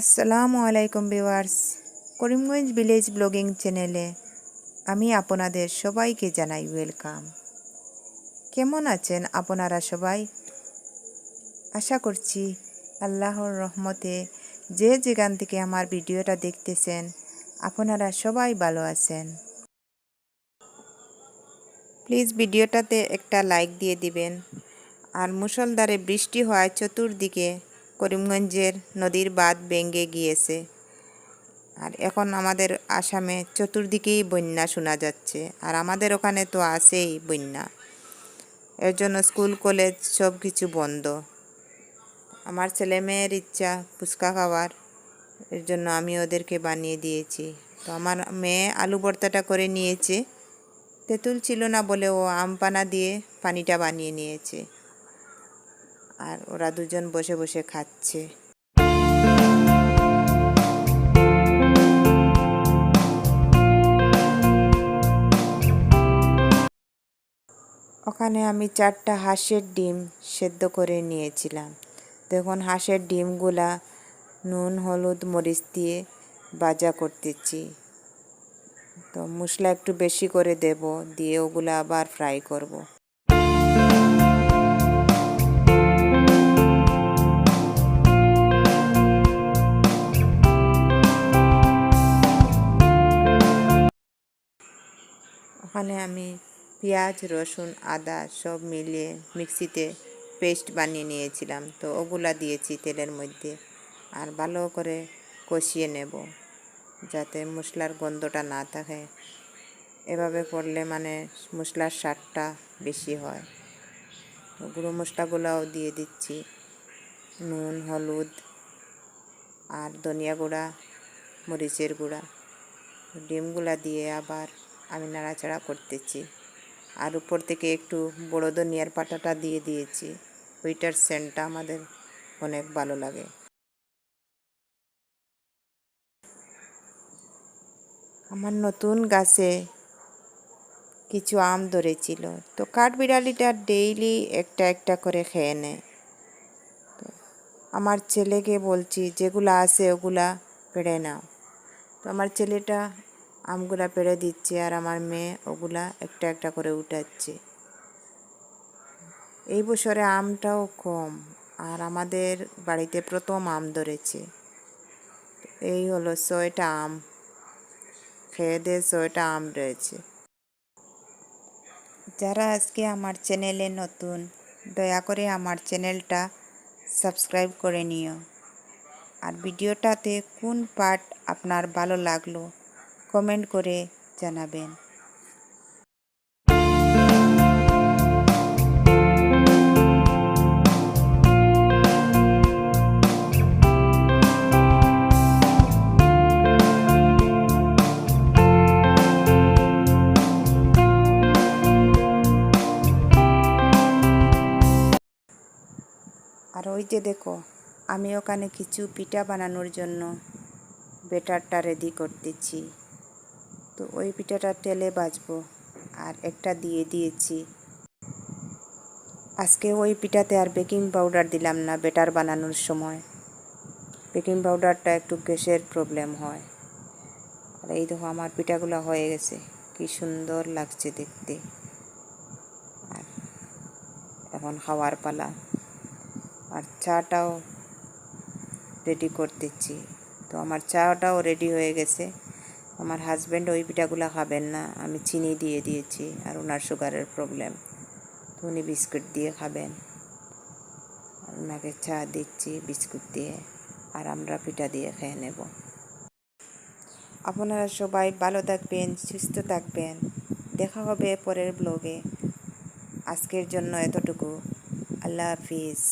আসসালামু আলাইকুম viewers, Karimganj village blogging চ্যানেলে আমি আপনাদের সবাইকে জানাই ওয়েলকাম। কেমন আছেন আপনারা সবাই? আশা করছি আল্লাহর রহমতে যে যেখান থেকে আমার ভিডিওটা দেখতেছেন আপনারা সবাই ভালো আছেন। প্লিজ ভিডিওটাতে একটা লাইক দিয়ে দিবেন। আর মুষলধারে বৃষ্টি হওয়ায় চতুর্দিকে করিমগঞ্জের নদীর বাঁধ ভেঙে গিয়েছে। আর এখন আমাদের আসামে চতুর্দিকেই বন্যা শোনা যাচ্ছে, আর আমাদের ওখানে তো আছেই বন্যা। এর জন্য স্কুল কলেজ সব কিছু বন্ধ। আমার ছেলে মেয়ের ইচ্ছা ফুচকা খাওয়ার, এর জন্য আমি ওদেরকে বানিয়ে দিয়েছি। তো আমার মেয়ে আলু ভর্তাটা করে নিয়েছে, তেঁতুল ছিল না বলে ও আম পানা দিয়ে পানিটা বানিয়ে নিয়েছে, আর ওরা দুজন বসে বসে খাচ্ছে। ওখানে আমি 4টা হাঁসের ডিম সেদ্ধ করে নিয়েছিলাম। দেখুন হাঁসের ডিমগুলা নুন হলুদ মরিচ দিয়ে ভাজা করতেছি। তো মশলা একটু বেশি করে দেব, দিয়ে ওগুলা আবার ফ্রাই করব। ওখানে আমি পেঁয়াজ রসুন আদা সব মিলিয়ে মিক্সিতে পেস্ট বানিয়ে নিয়েছিলাম। তো ওগুলা দিয়েছি তেলের মধ্যে, আর ভালো করে কষিয়ে নেব যাতে মশলার গন্ধটা না থাকে। এভাবে করলে মানে মশলার স্বাদটা বেশি হয়। তো গুঁড়ো মশলাগুলোও দিয়ে দিচ্ছি, নুন হলুদ আর ধনিয়া গুঁড়া মরিচের গুঁড়া। ডিমগুলা দিয়ে আবার আমি নাড়াচাড়া করতেছি, আর উপর থেকে একটু বড় ধনিয়ার পাতাটা দিয়ে দিয়েছি। ওইটার সেন্টটা আমাদের অনেক ভালো লাগে। আমার নতুন গাছে কিছু আম ধরেছিল, তো কাঠবিড়ালিটা ডেইলি একটা একটা করে খেয়ে নেয়। তো আমার ছেলেকে বলছি যেগুলা আছে ওগুলা পেড়ে নাও। তো আমার ছেলেটা আমগুলা পেড়ে দিচ্ছে, আর আমার মেয়ে ওগুলা একটা একটা করে উঠাচ্ছে। এই বছরে আমটাও কম, আর আমাদের বাড়িতে প্রথম আম ধরেছে। এই হলো 6টা আম, খেয়ে দিয়ে 6টা আম রয়েছে। যারা আজকে আমার চ্যানেলে নতুন, দয়া করে আমার চ্যানেলটা সাবস্ক্রাইব করে নিও। আর ভিডিওটাতে কোন পার্ট আপনার ভালো লাগলো কমেন্ট করে জানাবেন। আর ওই যে দেখো, আমি ওখানে কিছু পিঠা বানানোর জন্য ব্যাটারটা রেডি করতেছি। তো ওই পিঠাটা তেলে ভাজবো, আর একটা দিয়ে দিয়েছি। আজকে ওই পিঠাতে আর বেকিং পাউডার দিলাম না ব্যাটার বানানোর সময়। বেকিং পাউডারটা একটু গ্যাসের প্রবলেম হয়। আর এই দেখো আমার পিঠাগুলো হয়ে গেছে, কি সুন্দর লাগছে দেখতে। আর এখন খাওয়ার পালা। আর চাটাও রেডি করতেছি। তো আমার চাটাও রেডি হয়ে গেছে। আমার হাজব্যান্ড ওই পিঠাগুলো খাবেন না, আমি চিনি দিয়ে দিয়েছি, আর ওনার সুগারের প্রবলেম, তো উনি বিস্কুট দিয়ে খাবেন। আর ওনাকে চা দিচ্ছি বিস্কুট দিয়ে, আর আমরা পিঠা দিয়ে খেয়ে নেব। আপনারা সবাই ভালো থাকবেন, সুস্থ থাকবেন। দেখা হবে পরের ব্লগে। আজকের জন্য এতটুকু। আল্লাহ হাফিজ।